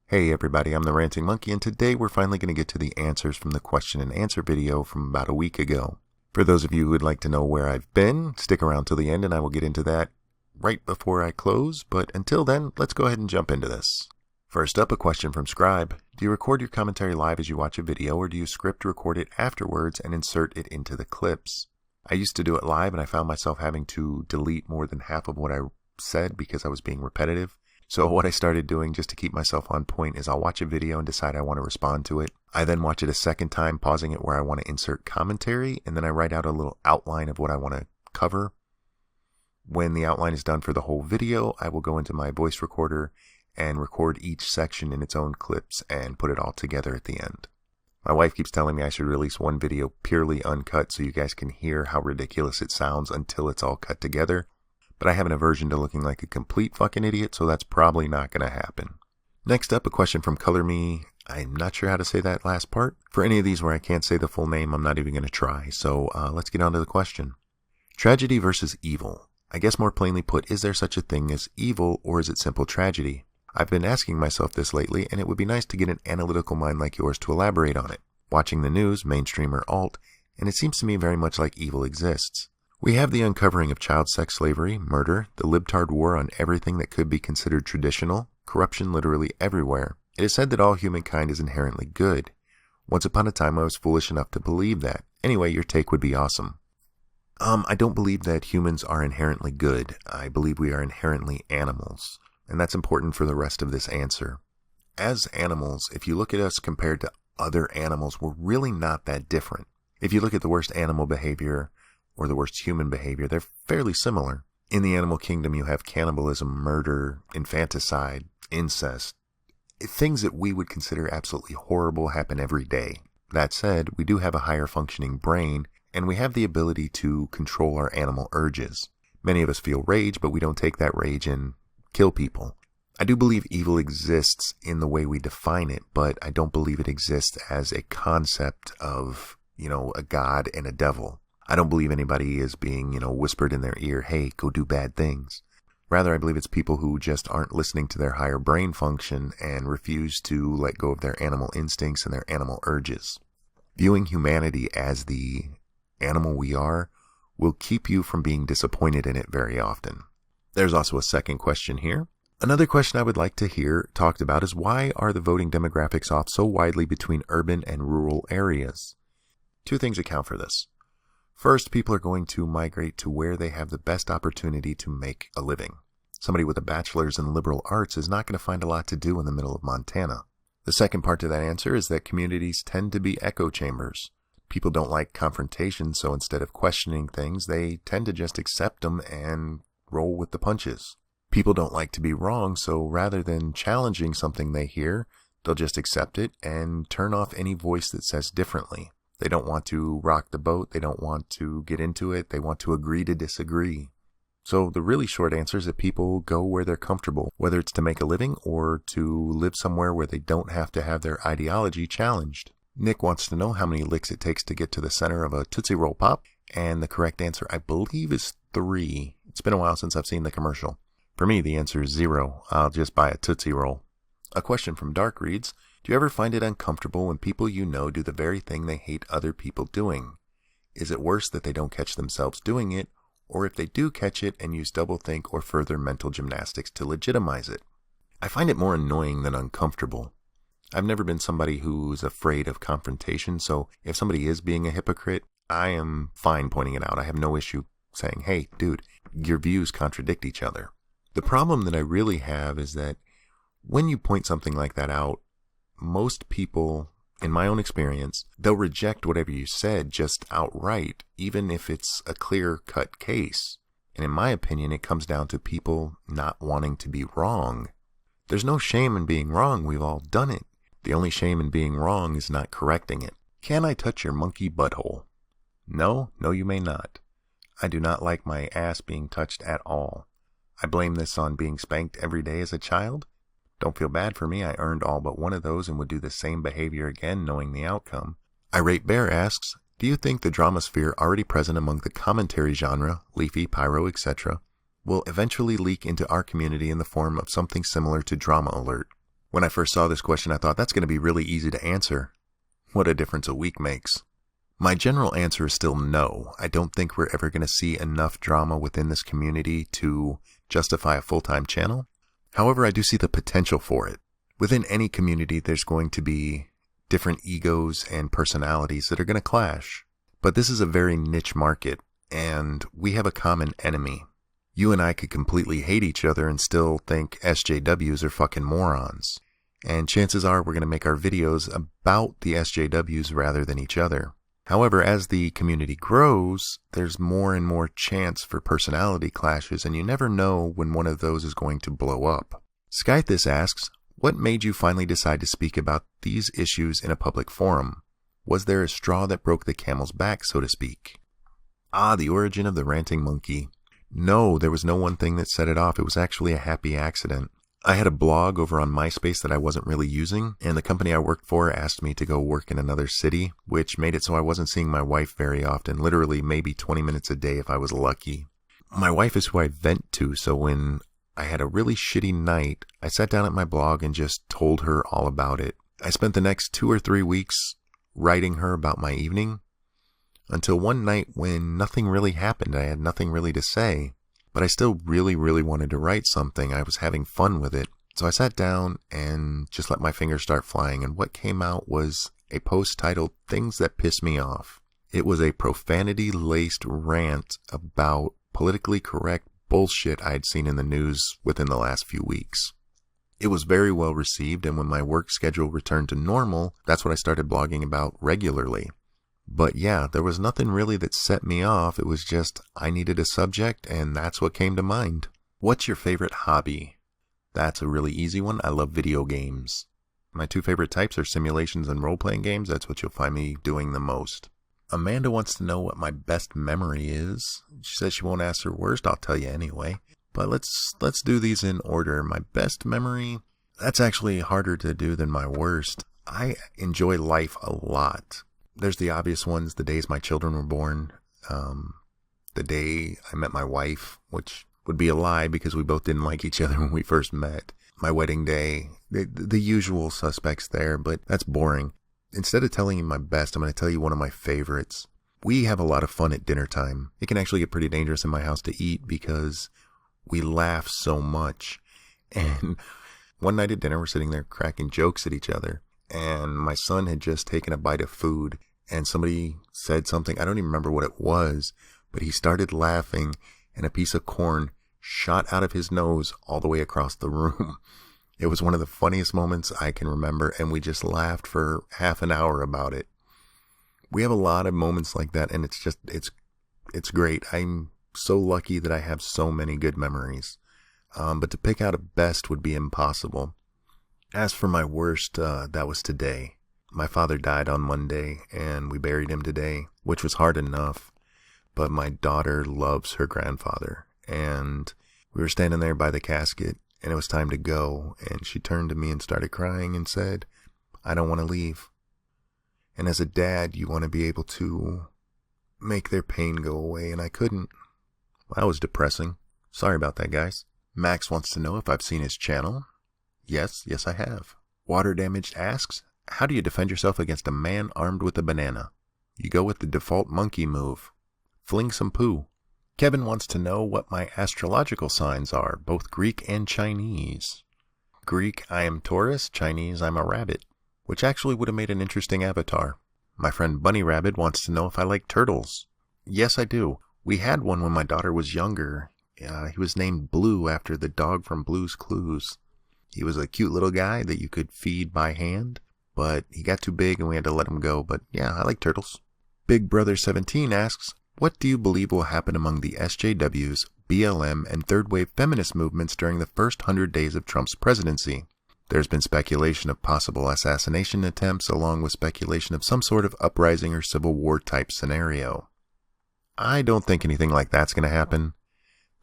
Hey everybody, I'm the Ranting Monkey, and today we're finally going to get to the answers from the question and answer video from about a week ago. For those of you who would like to know where I've been, stick around till the end and I will get into that right before I close, but until then, let's go ahead and jump into this. First up, a question from Scribe. Do you record your commentary live as you watch a video, or do you script record it afterwards and insert it into the clips? I used to do it live and I found myself having to delete more than half of what I said because I was being repetitive. So what I started doing just to keep myself on point is I'll watch a video and decide I want to respond to it. I then watch it a second time, pausing it where I want to insert commentary, and then I write out a little outline of what I want to cover. When the outline is done for the whole video, I will go into my voice recorder and record each section in its own clips and put it all together at the end. My wife keeps telling me I should release one video purely uncut so you guys can hear how ridiculous it sounds until it's all cut together. But I have an aversion to looking like a complete fucking idiot, so that's probably not going to happen. Next up, a question from Color Me. I'm not sure how to say that last part. For any of these where I can't say the full name, I'm not even going to try. So let's get on to the question. Tragedy versus evil. I guess more plainly put, is there such a thing as evil, or is it simple tragedy? I've been asking myself this lately, and it would be nice to get an analytical mind like yours to elaborate on it. Watching the news, mainstream or alt, and it seems to me very much like evil exists. We have the uncovering of child sex slavery, murder, the libtard war on everything that could be considered traditional, corruption literally everywhere. It is said that all humankind is inherently good. Once upon a time I was foolish enough to believe that. Anyway, your take would be awesome. I don't believe that humans are inherently good. I believe we are inherently animals. And that's important for the rest of this answer. As animals, if you look at us compared to other animals, we're really not that different. If you look at the worst animal behavior, or the worst human behavior, they're fairly similar. In the animal kingdom, you have cannibalism, murder, infanticide, incest. Things that we would consider absolutely horrible happen every day. That said, we do have a higher functioning brain, and we have the ability to control our animal urges. Many of us feel rage, but we don't take that rage and kill people. I do believe evil exists in the way we define it, but I don't believe it exists as a concept of, a god and a devil. I don't believe anybody is being, whispered in their ear, hey, go do bad things. Rather, I believe it's people who just aren't listening to their higher brain function and refuse to let go of their animal instincts and their animal urges. Viewing humanity as the animal we are will keep you from being disappointed in it very often. There's also a second question here. Another question I would like to hear talked about is why are the voting demographics off so widely between urban and rural areas? Two things account for this. First, people are going to migrate to where they have the best opportunity to make a living. Somebody with a bachelor's in liberal arts is not going to find a lot to do in the middle of Montana. The second part to that answer is that communities tend to be echo chambers. People don't like confrontation, so instead of questioning things, they tend to just accept them and roll with the punches. People don't like to be wrong, so rather than challenging something they hear, they'll just accept it and turn off any voice that says differently. They don't want to rock the boat. They don't want to get into it. They want to agree to disagree. So the really short answer is that people go where they're comfortable, whether it's to make a living or to live somewhere where they don't have to have their ideology challenged. Nick wants to know how many licks it takes to get to the center of a Tootsie Roll Pop, and the correct answer, I believe, is 3. It's been a while since I've seen the commercial. For me, the answer is 0. I'll just buy a Tootsie Roll. A question from Dark reads, do you ever find it uncomfortable when people you know do the very thing they hate other people doing? Is it worse that they don't catch themselves doing it, or if they do catch it and use doublethink or further mental gymnastics to legitimize it? I find it more annoying than uncomfortable. I've never been somebody who's afraid of confrontation, so if somebody is being a hypocrite, I am fine pointing it out. I have no issue saying, hey, dude, your views contradict each other. The problem that I really have is that when you point something like that out, most people, in my own experience, they'll reject whatever you said just outright, even if it's a clear-cut case. And in my opinion, it comes down to people not wanting to be wrong. There's no shame in being wrong. We've all done it. The only shame in being wrong is not correcting it. Can I touch your monkey butthole? No, you may not. I do not like my ass being touched at all. I blame this on being spanked every day as a child. Don't feel bad for me, I earned all but one of those and would do the same behavior again knowing the outcome. Irate Bear asks, do you think the dramasphere already present among the commentary genre, Leafy, Pyro, etc., will eventually leak into our community in the form of something similar to Drama Alert? When I first saw this question, I thought that's going to be really easy to answer. What a difference a week makes. My general answer is still no. I don't think we're ever going to see enough drama within this community to justify a full-time channel. However, I do see the potential for it. Within any community, there's going to be different egos and personalities that are going to clash. But this is a very niche market, and we have a common enemy. You and I could completely hate each other and still think SJWs are fucking morons. And chances are we're going to make our videos about the SJWs rather than each other. However, as the community grows, there's more and more chance for personality clashes, and you never know when one of those is going to blow up. Skythis asks, what made you finally decide to speak about these issues in a public forum? Was there a straw that broke the camel's back, so to speak? The origin of the Ranting Monkey. No, there was no one thing that set it off. It was actually a happy accident. I had a blog over on MySpace that I wasn't really using, and the company I worked for asked me to go work in another city, which made it so I wasn't seeing my wife very often, literally maybe 20 minutes a day if I was lucky. My wife is who I vent to, so when I had a really shitty night, I sat down at my blog and just told her all about it. I spent the next 2 or 3 weeks writing her about my evening, until one night when nothing really happened. I had nothing really to say, but I still really wanted to write something. I was having fun with it. So I sat down and just let my fingers start flying, and what came out was a post titled Things That Piss Me Off. It was a profanity-laced rant about politically correct bullshit I'd seen in the news within the last few weeks. It was very well received, and when my work schedule returned to normal, that's what I started blogging about regularly. But yeah, there was nothing really that set me off. It was just, I needed a subject, and that's what came to mind. What's your favorite hobby? That's a really easy one. I love video games. My 2 favorite types are simulations and role-playing games. That's what you'll find me doing the most. Amanda wants to know what my best memory is. She says she won't ask her worst. I'll tell you anyway. But let's do these in order. My best memory, that's actually harder to do than my worst. I enjoy life a lot. There's the obvious ones, the days my children were born, the day I met my wife, which would be a lie because we both didn't like each other when we first met, my wedding day, the usual suspects there, but that's boring. Instead of telling you my best, I'm going to tell you one of my favorites. We have a lot of fun at dinner time. It can actually get pretty dangerous in my house to eat because we laugh so much. And one night at dinner, we're sitting there cracking jokes at each other, and my son had just taken a bite of food, and somebody said something, I don't even remember what it was, but he started laughing, and a piece of corn shot out of his nose all the way across the room. It was one of the funniest moments I can remember, and we just laughed for half an hour about it. We have a lot of moments like that, and it's great. I'm so lucky that I have so many good memories. But to pick out a best would be impossible. As for my worst, that was today. My father died on Monday, and we buried him today, which was hard enough. But my daughter loves her grandfather, and we were standing there by the casket, and it was time to go, and she turned to me and started crying and said, I don't want to leave. And as a dad, you want to be able to make their pain go away, and I couldn't. That was depressing. Sorry about that, guys. Max wants to know if I've seen his channel. Yes, I have. Water Damaged asks, how do you defend yourself against a man armed with a banana? You go with the default monkey move. Fling some poo. Kevin wants to know what my astrological signs are, both Greek and Chinese. Greek, I am Taurus. Chinese, I'm a rabbit, which actually would have made an interesting avatar. My friend Bunny Rabbit wants to know if I like turtles. Yes, I do. We had one when my daughter was younger. He was named Blue after the dog from Blue's Clues. He was a cute little guy that you could feed by hand, but he got too big and we had to let him go. But yeah, I like turtles. Big Brother 17 asks, what do you believe will happen among the SJWs, BLM, and third wave feminist movements during the first 100 days of Trump's presidency? There's been speculation of possible assassination attempts, along with speculation of some sort of uprising or civil war type scenario. I don't think anything like that's going to happen.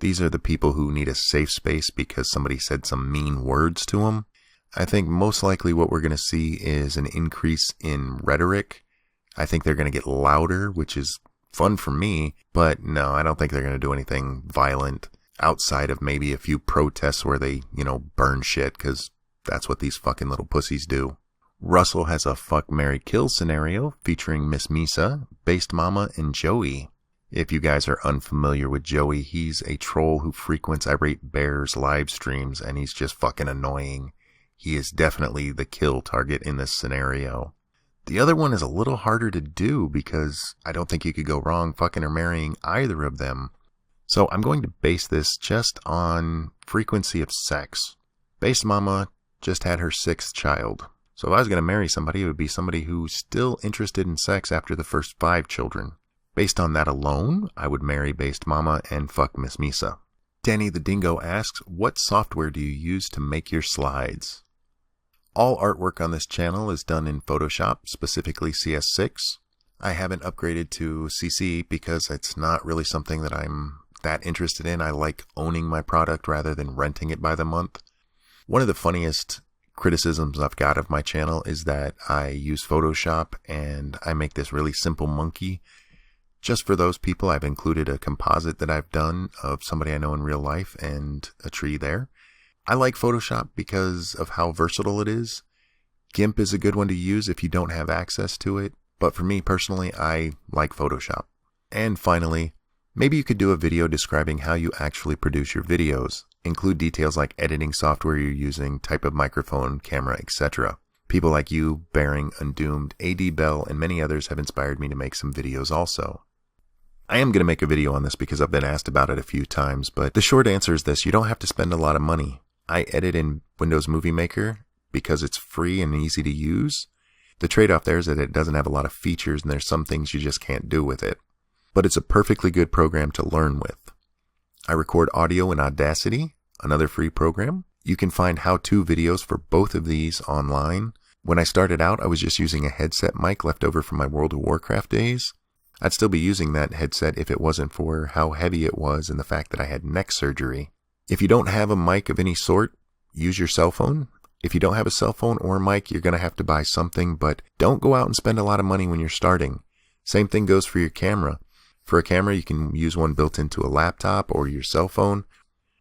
These are the people who need a safe space because somebody said some mean words to them. I think most likely what we're going to see is an increase in rhetoric. I think they're going to get louder, which is fun for me, but no, I don't think they're going to do anything violent outside of maybe a few protests where they, burn shit, because that's what these fucking little pussies do. Russell has a fuck, marry, kill scenario featuring Miss Misa, Based Mama, and Joey. If you guys are unfamiliar with Joey, he's a troll who frequents Irate Bear's live streams, and he's just fucking annoying. He is definitely the kill target in this scenario. The other one is a little harder to do because I don't think you could go wrong fucking or marrying either of them. So I'm going to base this just on frequency of sex. Based Mama just had her 6th child. So if I was going to marry somebody, it would be somebody who's still interested in sex after the first 5 children. Based on that alone, I would marry Based Mama and fuck Miss Misa. Danny the Dingo asks, what software do you use to make your slides? All artwork on this channel is done in Photoshop, specifically CS6. I haven't upgraded to CC because it's not really something that I'm that interested in. I like owning my product rather than renting it by the month. One of the funniest criticisms I've got of my channel is that I use Photoshop and I make this really simple monkey. Just for those people, I've included a composite that I've done of somebody I know in real life and a tree there. I like Photoshop because of how versatile it is. GIMP is a good one to use if you don't have access to it, but for me personally, I like Photoshop. And finally, maybe you could do a video describing how you actually produce your videos. Include details like editing software you're using, type of microphone, camera, etc. People like you, Bearing, Undoomed, AD Bell, and many others have inspired me to make some videos also. I am going to make a video on this because I've been asked about it a few times, but the short answer is this: you don't have to spend a lot of money. I edit in Windows Movie Maker because it's free and easy to use. The trade-off there is that it doesn't have a lot of features and there's some things you just can't do with it. But it's a perfectly good program to learn with. I record audio in Audacity, another free program. You can find how-to videos for both of these online. When I started out, I was just using a headset mic left over from my World of Warcraft days. I'd still be using that headset if it wasn't for how heavy it was and the fact that I had neck surgery. If you don't have a mic of any sort, use your cell phone. If you don't have a cell phone or a mic, you're going to have to buy something, but don't go out and spend a lot of money when you're starting. Same thing goes for your camera. For a camera, you can use one built into a laptop or your cell phone.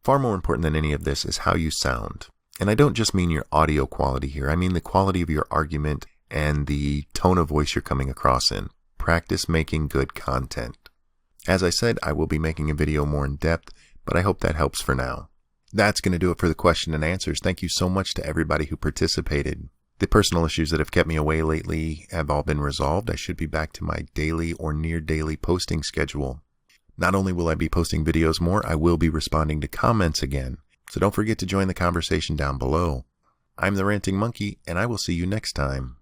Far more important than any of this is how you sound. And I don't just mean your audio quality here. I mean the quality of your argument and the tone of voice you're coming across in. Practice making good content. As I said, I will be making a video more in depth, but I hope that helps for now. That's going to do it for the question and answers. Thank you so much to everybody who participated. The personal issues that have kept me away lately have all been resolved. I should be back to my daily or near daily posting schedule. Not only will I be posting videos more, I will be responding to comments again. So don't forget to join the conversation down below. I'm the Ranting Monkey, and I will see you next time.